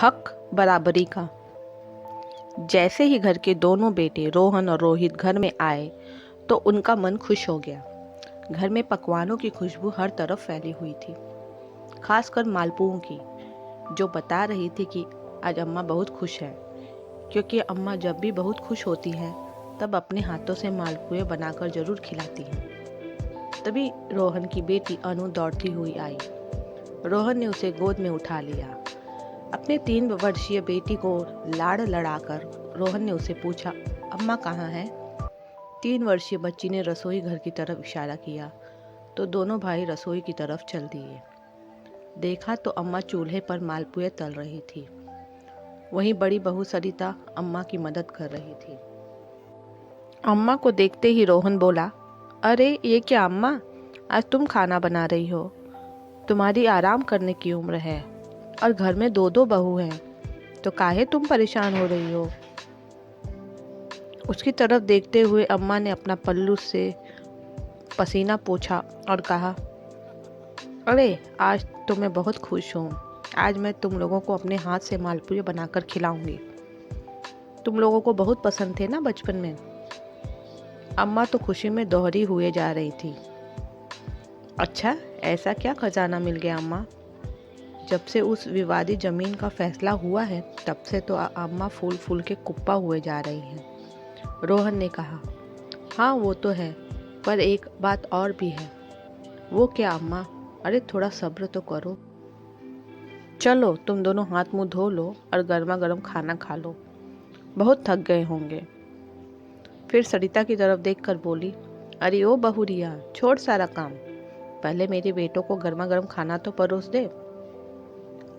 हक बराबरी का। जैसे ही घर के दोनों बेटे रोहन और रोहित घर में आए तो उनका मन खुश हो गया। घर में पकवानों की खुशबू हर तरफ फैली हुई थी, खासकर मालपुओं की, जो बता रही थी कि आज अम्मा बहुत खुश है, क्योंकि अम्मा जब भी बहुत खुश होती हैं तब अपने हाथों से मालपुए बनाकर जरूर खिलाती हैं। तभी रोहन की बेटी अनु दौड़ती हुई आई। रोहन ने उसे गोद में उठा लिया। अपने 3 वर्षीय बेटी को लाड़ लड़ाकर रोहन ने उसे पूछा, अम्मा कहाँ है? 3 वर्षीय बच्ची ने रसोई घर की तरफ इशारा किया तो दोनों भाई रसोई की तरफ चल दिए। देखा तो अम्मा चूल्हे पर मालपुए तल रही थी। वहीं बड़ी बहू सरिता अम्मा की मदद कर रही थी। अम्मा को देखते ही रोहन बोला, अरे ये क्या अम्मा, आज तुम खाना बना रही हो? तुम्हारी आराम करने की उम्र है और घर में 2 बहू हैं, तो काहे तुम परेशान हो रही हो? उसकी तरफ देखते हुए अम्मा ने अपना पल्लू से पसीना पोंछा और कहा, अरे आज तो मैं बहुत खुश हूँ। आज मैं तुम लोगों को अपने हाथ से मालपुए बनाकर खिलाऊंगी। तुम लोगों को बहुत पसंद थे ना बचपन में। अम्मा तो खुशी में दोहरी हुए जा रही थी। अच्छा, ऐसा क्या खजाना मिल गया अम्मा? जब से उस विवादित जमीन का फैसला हुआ है तब से तो अम्मा फूल फूल के कुप्पा हुए जा रही हैं। रोहन ने कहा, हाँ वो तो है, पर एक बात और भी है। वो क्या अम्मा? अरे थोड़ा सब्र तो करो। चलो तुम दोनों हाथ मुंह धो लो और गर्मा गर्म खाना खा लो, बहुत थक गए होंगे। फिर सरिता की तरफ देखकर बोली, अरे ओ बहुरिया, छोड़ सारा काम, पहले मेरे बेटों को गर्मा गर्म खाना तो परोस दे।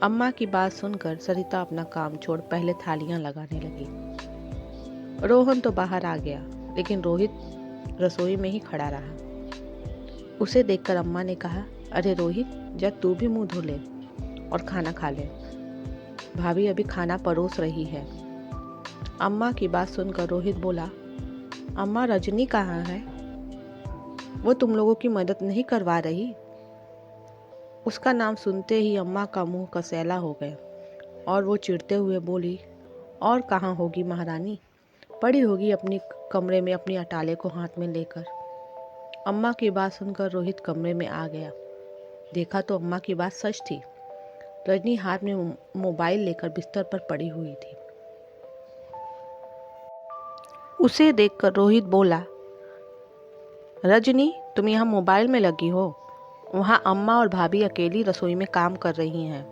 अम्मा की बात सुनकर सरिता अपना काम छोड़ पहले थालियां लगाने लगी। रोहन तो बाहर आ गया, लेकिन रोहित रसोई में ही खड़ा रहा। उसे देखकर अम्मा ने कहा, अरे रोहित, जा तू भी मुंह धो ले और खाना खा ले, भाभी अभी खाना परोस रही है। अम्मा की बात सुनकर रोहित बोला, अम्मा रजनी कहाँ है? वो तुम लोगों की मदद नहीं करवा रही? उसका नाम सुनते ही अम्मा का मुंह कसैला हो गया और वो चिढ़ते हुए बोली, और कहाँ होगी महारानी, पड़ी होगी अपनी कमरे में अपनी अटाले को हाथ में लेकर। अम्मा की बात सुनकर रोहित कमरे में आ गया। देखा तो अम्मा की बात सच थी। रजनी हाथ में मोबाइल लेकर बिस्तर पर पड़ी हुई थी। उसे देखकर रोहित बोला, रजनी, तुम यहाँ मोबाइल में लगी हो? वहाँ अम्मा और भाभी अकेली रसोई में काम कर रही हैं।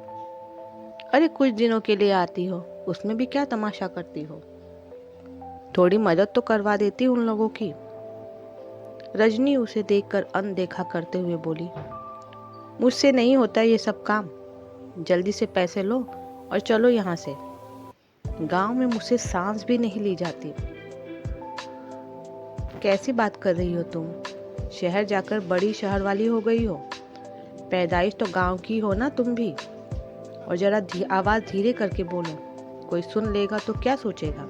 अरे कुछ दिनों के लिए आती हो, उसमें भी क्या तमाशा करती हो? थोड़ी मदद तो करवा देती उन लोगों की। रजनी उसे देखकर अनदेखा करते हुए बोली, मुझसे नहीं होता ये सब काम, जल्दी से पैसे लो और चलो यहाँ से। गांव में मुझसे सांस भी नहीं ली जाती। कैसी बात कर रही हो तुम? शहर जाकर बड़ी शहर वाली हो गई हो। पैदाइश तो गांव की हो ना तुम भी। और जरा आवाज धीरे करके बोलो, कोई सुन लेगा तो क्या सोचेगा?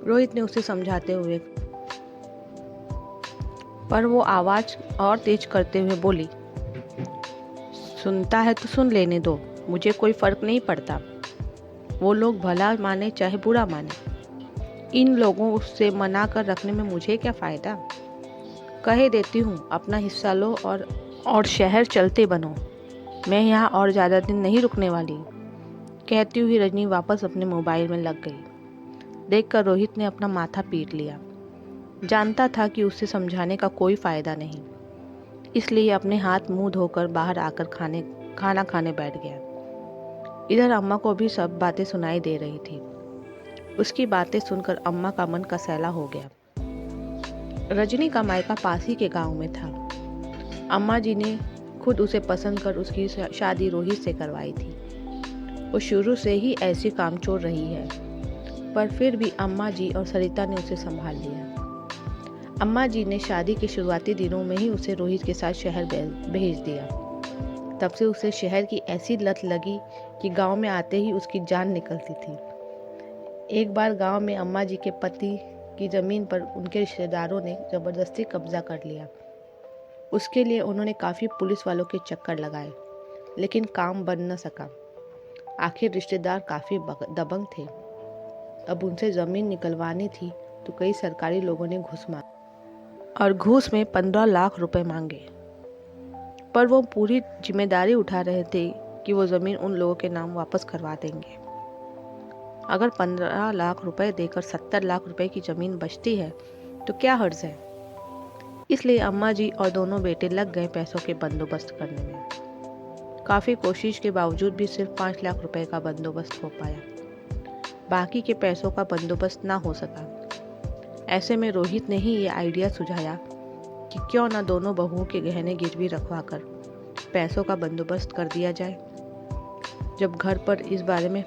रोहित ने उसे समझाते हुए, पर वो आवाज और तेज करते हुए बोली, सुनता है तो सुन लेने दो, मुझे कोई फर्क नहीं पड़ता। वो लोग भला माने चाहे बुरा माने, इन लोगों से मना कर रखने में मुझे क्या फायदा? कहे देती हूँ, अपना हिस्सा लो और शहर चलते बनो। मैं यहाँ और ज़्यादा दिन नहीं रुकने वाली। कहती हुई रजनी वापस अपने मोबाइल में लग गई। देखकर रोहित ने अपना माथा पीट लिया। जानता था कि उसे समझाने का कोई फायदा नहीं, इसलिए अपने हाथ मुंह धोकर बाहर आकर खाना खाने बैठ गया। इधर अम्मा को भी सब बातें सुनाई दे रही थी। उसकी बातें सुनकर अम्मा का मन कसैला हो गया। रजनी का मायका पास ही के गांव में था। अम्मा जी ने खुद उसे पसंद कर उसकी शादी रोहित से करवाई थी। वो शुरू से ही ऐसी कामचोर रही है, पर फिर भी अम्मा जी और सरिता ने उसे संभाल लिया। अम्मा जी ने शादी के शुरुआती दिनों में ही उसे रोहित के साथ शहर भेज दिया। तब से उसे शहर की ऐसी लत लगी कि गांव में आते ही उसकी जान निकलती थी। एक बार गांव में अम्मा जी के पति की ज़मीन पर उनके रिश्तेदारों ने ज़बरदस्ती कब्जा कर लिया। उसके लिए उन्होंने काफ़ी पुलिस वालों के चक्कर लगाए, लेकिन काम बन न सका। आखिर रिश्तेदार काफ़ी दबंग थे। अब उनसे ज़मीन निकलवानी थी तो कई सरकारी लोगों ने घूस मांगी और घूस में 15 लाख रुपए मांगे। पर वो पूरी जिम्मेदारी उठा रहे थे कि वो ज़मीन उन लोगों के नाम वापस करवा देंगे। अगर 15 लाख रुपए देकर 70 लाख रुपए की ज़मीन बचती है तो क्या हर्ज है। इसलिए अम्मा जी और दोनों बेटे लग गए पैसों के बंदोबस्त करने में। काफ़ी कोशिश के बावजूद भी सिर्फ 5 लाख रुपए का बंदोबस्त हो पाया। बाकी के पैसों का बंदोबस्त ना हो सका। ऐसे में रोहित ने ही ये आइडिया सुझाया कि क्यों ना दोनों बहुओं के गहने गिरवी रखवाकर पैसों का बंदोबस्त कर दिया जाए। जब घर पर इस बारे में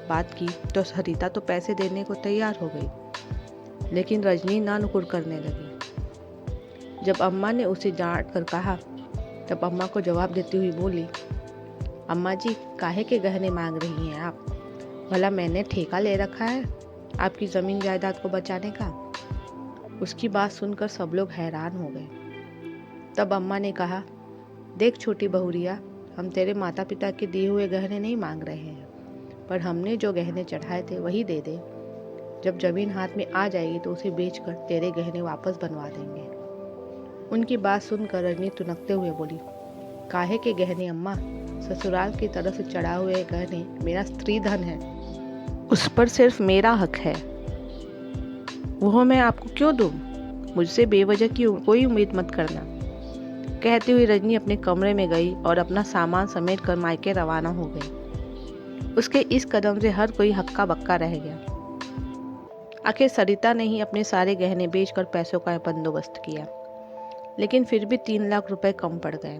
बात की तो सरिता तो पैसे देने को तैयार हो गई, लेकिन रजनी ना नुकुर करने लगी। जब अम्मा ने उसे डांट कर कहा तब अम्मा को जवाब देती हुई बोली, अम्मा जी काहे के गहने मांग रही हैं आप? भला मैंने ठेका ले रखा है आपकी ज़मीन जायदाद को बचाने का? उसकी बात सुनकर सब लोग हैरान हो गए। तब अम्मा ने कहा, देख छोटी बहुरिया, हम तेरे माता पिता के दिए हुए गहने नहीं मांग रहे हैं, पर हमने जो गहने चढ़ाए थे वही दे दे। जब ज़मीन हाथ में आ जाएगी तो उसे बेचकर तेरे गहने वापस बनवा देंगे। उनकी बात सुनकर रजनी तुनकते हुए बोली, काहे के गहने अम्मा? ससुराल की तरफ से चढ़ा हुए गहने मेरा स्त्री धन है, उस पर सिर्फ मेरा हक है, वो मैं आपको क्यों दूं? मुझसे बेवजह की कोई उम्मीद मत करना। कहती हुई रजनी अपने कमरे में गई और अपना सामान समेट कर मायके रवाना हो गई। उसके इस कदम से हर कोई हक्का बक्का रह गया। आखिर सरिता ने ही अपने सारे गहने बेचकर पैसों का बंदोबस्त किया, लेकिन फिर भी 3 लाख रुपए कम पड़ गए।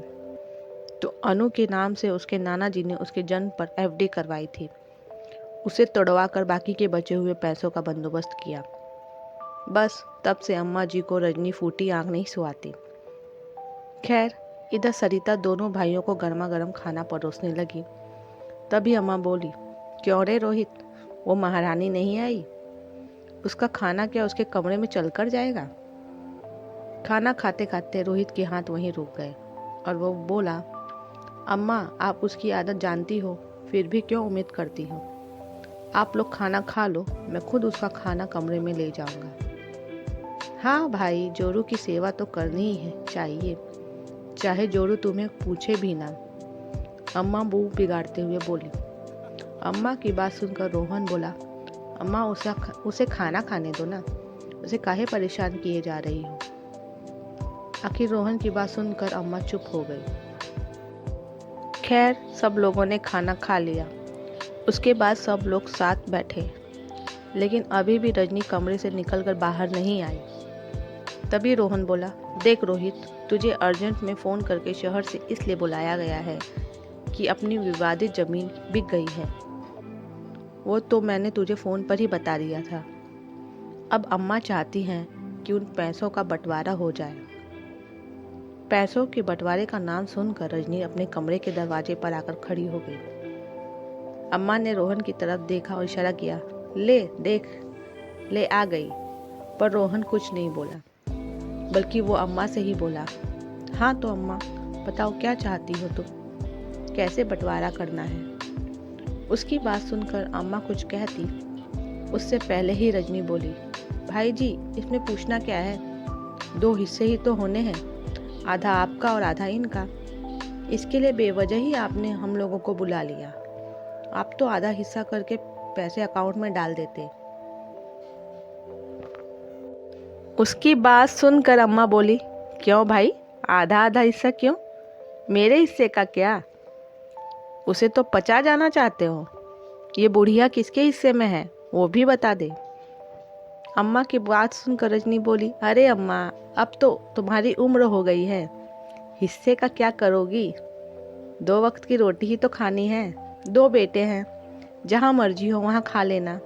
तो अनु के नाम से उसके नाना जी ने उसके जन्म पर एफडी करवाई थी। उसे तोड़वा कर बाकी के बचे हुए पैसों का बंदोबस्त किया। बस तब से अम्मा जी को रजनी फूटी आंख नहीं सुहाती। खैर, इधर सरिता दोनों भाइयों को गर्मा गर्म खाना परोसने लगी। तभी अम्मा बोली, क्यों रे रोहित, वो महारानी नहीं आई? उसका खाना क्या उसके कमरे में चलकर जाएगा? खाना खाते खाते रोहित के हाथ वहीं रुक गए और वो बोला, अम्मा आप उसकी आदत जानती हो, फिर भी क्यों उम्मीद करती हो? आप लोग खाना खा लो, मैं खुद उसका खाना कमरे में ले जाऊंगा। हाँ भाई, जोरू की सेवा तो करनी ही है चाहिए, चाहे जोरू तुम्हें पूछे भी ना, अम्मा मुंह बिगाड़ते हुए बोली। अम्मा की बात सुनकर रोहन बोला, अम्मा उसे खाना खाने दो ना, उसे काहे परेशान किए जा रही हो? आखिर रोहन की बात सुनकर अम्मा चुप हो गई। खैर, सब लोगों ने खाना खा लिया। उसके बाद सब लोग साथ बैठे, लेकिन अभी भी रजनी कमरे से निकलकर बाहर नहीं आई। तभी रोहन बोला, देख रोहित, तुझे अर्जेंट में फ़ोन करके शहर से इसलिए बुलाया गया है कि अपनी विवादित ज़मीन बिक गई है। वो तो मैंने तुझे फ़ोन पर ही बता दिया था। अब अम्मा चाहती हैं कि उन पैसों का बंटवारा हो जाए। पैसों के बंटवारे का नाम सुनकर रजनी अपने कमरे के दरवाजे पर आकर खड़ी हो गई। अम्मा ने रोहन की तरफ देखा और इशारा किया, ले देख, ले आ गई। पर रोहन कुछ नहीं बोला, बल्कि वो अम्मा से ही बोला, हाँ तो अम्मा बताओ क्या चाहती हो तुम, कैसे बंटवारा करना है? उसकी बात सुनकर अम्मा कुछ कहती, उससे पहले ही रजनी बोली, भाई जी इसमें पूछना क्या है, 2 हिस्से ही तो होने हैं, आधा आपका और आधा इनका। इसके लिए बेवजह ही आपने हम लोगों को बुला लिया। आप तो आधा हिस्सा करके पैसे अकाउंट में डाल देते। उसकी बात सुनकर अम्मा बोली, क्यों भाई, आधा आधा हिस्सा क्यों? मेरे हिस्से का क्या? उसे तो पचा जाना चाहते हो? ये बुढ़िया किसके हिस्से में है वो भी बता दे। अम्मा की बात सुनकर रजनी बोली, अरे अम्मा, अब तो तुम्हारी उम्र हो गई है, हिस्से का क्या करोगी? 2 वक्त की रोटी ही तो खानी है, 2 बेटे हैं, जहाँ मर्जी हो वहाँ खा लेना।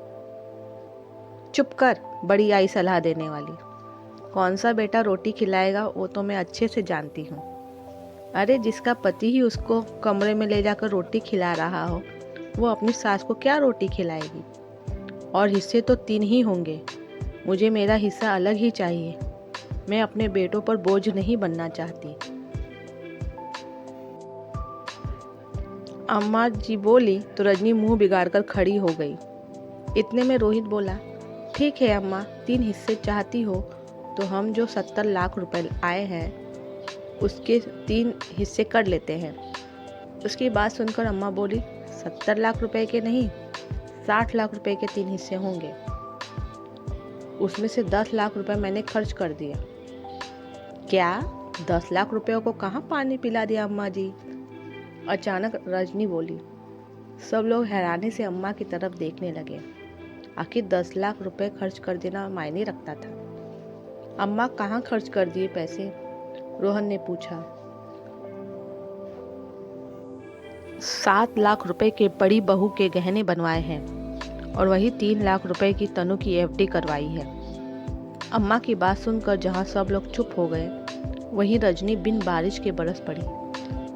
चुप कर, बड़ी आई सलाह देने वाली। कौन सा बेटा रोटी खिलाएगा वो तो मैं अच्छे से जानती हूँ। अरे जिसका पति ही उसको कमरे में ले जाकर रोटी खिला रहा हो, वो अपनी सास को क्या रोटी खिलाएगी? और हिस्से तो 3 ही होंगे, मुझे मेरा हिस्सा अलग ही चाहिए। मैं अपने बेटों पर बोझ नहीं बनना चाहती। अम्मा जी बोली तो रजनी मुंह बिगाड़कर खड़ी हो गई। इतने में रोहित बोला, ठीक है अम्मा, 3 हिस्से चाहती हो तो हम जो 70 लाख रुपए आए हैं उसके 3 हिस्से कर लेते हैं। उसकी बात सुनकर अम्मा बोली, 70 लाख रुपए के नहीं, 60 लाख रुपए के 3 हिस्से होंगे। उसमें से 10 लाख रुपए मैंने खर्च कर दिया। क्या 10 लाख रुपयों को कहाँ पानी पिला दिया अम्मा जी? अचानक रजनी बोली। सब लोग हैरानी से अम्मा की तरफ देखने लगे। आखिर 10 लाख रुपए खर्च कर देना मायने रखता था। अम्मा कहाँ खर्च कर दिए पैसे? रोहन ने पूछा। 7 लाख रुपए के बड़ी बहू के गहने बनवाए हैं और वही 3 लाख रुपए की तनु की एफडी करवाई है। अम्मा की बात सुनकर जहाँ सब लोग चुप हो गए, वहीं रजनी बिन बारिश के बरस पड़ी।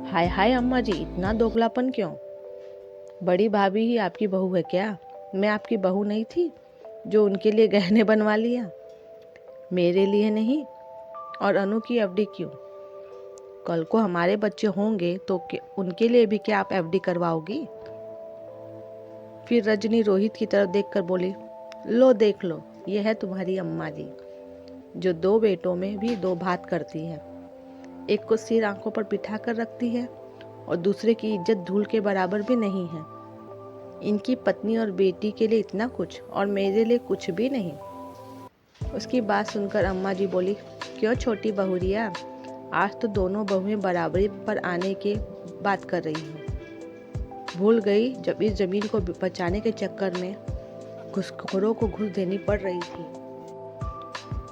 हाय हाय अम्मा जी, इतना दोगलापन क्यों? बड़ी भाभी ही आपकी बहू है क्या? मैं आपकी बहू नहीं थी जो उनके लिए गहने बनवा लिया? मेरे लिए नहीं? और अनु की एफडी क्यों? कल को हमारे बच्चे होंगे तो उनके लिए भी क्या आप एफडी करवाओगी? फिर रजनी रोहित की तरफ देखकर बोली, लो देख लो, ये है तुम्हारी अम्मा जी, जो 2 बेटों में भी 2 भात करती है। एक को सिर आंखों पर बिठा कर रखती है और दूसरे की इज्जत धूल के बराबर भी नहीं है। इनकी पत्नी और बेटी के लिए इतना कुछ और मेरे लिए कुछ भी नहीं। उसकी बात सुनकर अम्मा जी बोली, क्यों छोटी बहुरिया, आज तो दोनों बहुएं बराबरी पर आने की बात कर रही हो। भूल गई जब इस जमीन को बचाने के चक्कर में घुसखोरों को घुस देनी पड़ रही थी।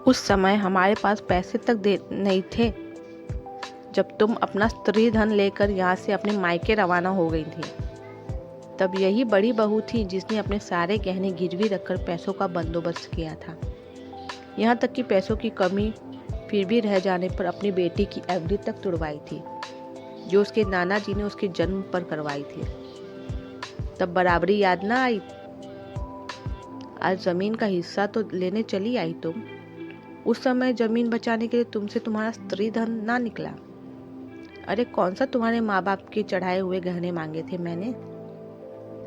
उस समय हमारे पास पैसे तक नहीं थे जब तुम अपना स्त्री धन लेकर यहाँ से अपने मायके रवाना हो गई थी। तब यही बड़ी बहू थी जिसने अपने सारे गहने गिरवी रखकर पैसों का बंदोबस्त किया था। यहाँ तक कि पैसों की कमी फिर भी रह जाने पर अपनी बेटी की एफडी तक तुड़वाई थी, जो उसके नाना जी ने उसके जन्म पर करवाई थी। तब बराबरी याद ना आई? आज जमीन का हिस्सा तो लेने चली आई तुम। उस समय जमीन बचाने के लिए तुमसे तुम्हारा स्त्री धन ना निकला। अरे कौन सा तुम्हारे माँ बाप के चढ़ाए हुए गहने मांगे थे मैंने?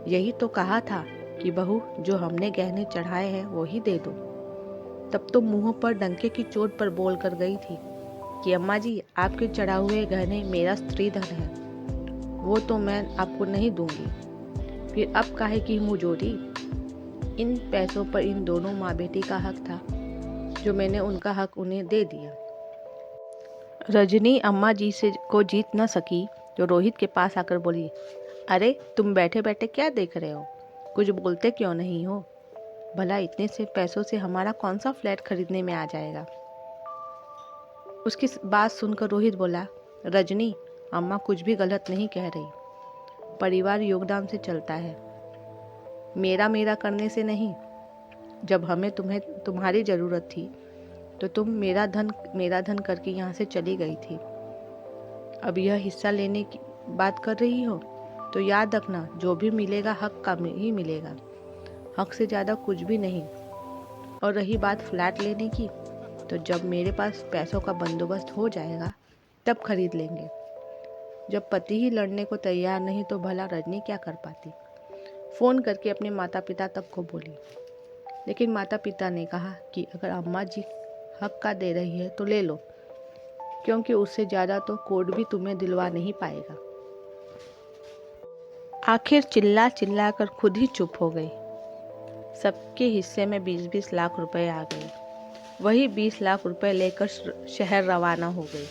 यही तो कहा था कि बहू, जो हमने गहने चढ़ाए हैं वो ही दे दो। तब तो मुंह पर डंके की चोट पर बोल कर गई थी कि अम्मा जी, आपके चढ़ा हुए गहने मेरा स्त्री धन है, वो तो मैं आपको नहीं दूंगी। फिर अब काहे की मुंहजोरी? इन पैसों पर इन दोनों माँ बेटी का हक था, जो मैंने उनका हक उन्हें दे दिया। रजनी अम्मा जी से को जीत न सकी तो रोहित के पास आकर बोली, अरे तुम बैठे बैठे क्या देख रहे हो? कुछ बोलते क्यों नहीं हो? भला इतने से पैसों से हमारा कौन सा फ्लैट खरीदने में आ जाएगा? उसकी बात सुनकर रोहित बोला, रजनी, अम्मा कुछ भी गलत नहीं कह रही। परिवार योगदान से चलता है, मेरा मेरा करने से नहीं। जब हमें तुम्हारी ज़रूरत थी तो तुम मेरा धन करके यहाँ से चली गई थी। अब यह हिस्सा लेने की बात कर रही हो तो याद रखना, जो भी मिलेगा हक का ही मिलेगा, हक से ज़्यादा कुछ भी नहीं। और रही बात फ्लैट लेने की, तो जब मेरे पास पैसों का बंदोबस्त हो जाएगा तब खरीद लेंगे। जब पति ही लड़ने को तैयार नहीं तो भला रजनी क्या कर पाती? फ़ोन करके अपने माता पिता तक को बोली, लेकिन माता पिता ने कहा कि अगर अम्मा जी हक का दे रही है तो ले लो, क्योंकि उससे ज़्यादा तो कोर्ट भी तुम्हें दिलवा नहीं पाएगा। आखिर चिल्ला चिल्ला कर खुद ही चुप हो गई। सबके हिस्से में 20-20 लाख रुपए आ गए। वही 20 लाख रुपए लेकर शहर रवाना हो गई।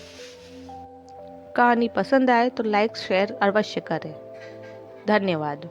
कहानी पसंद आए तो लाइक शेयर अवश्य करें। धन्यवाद।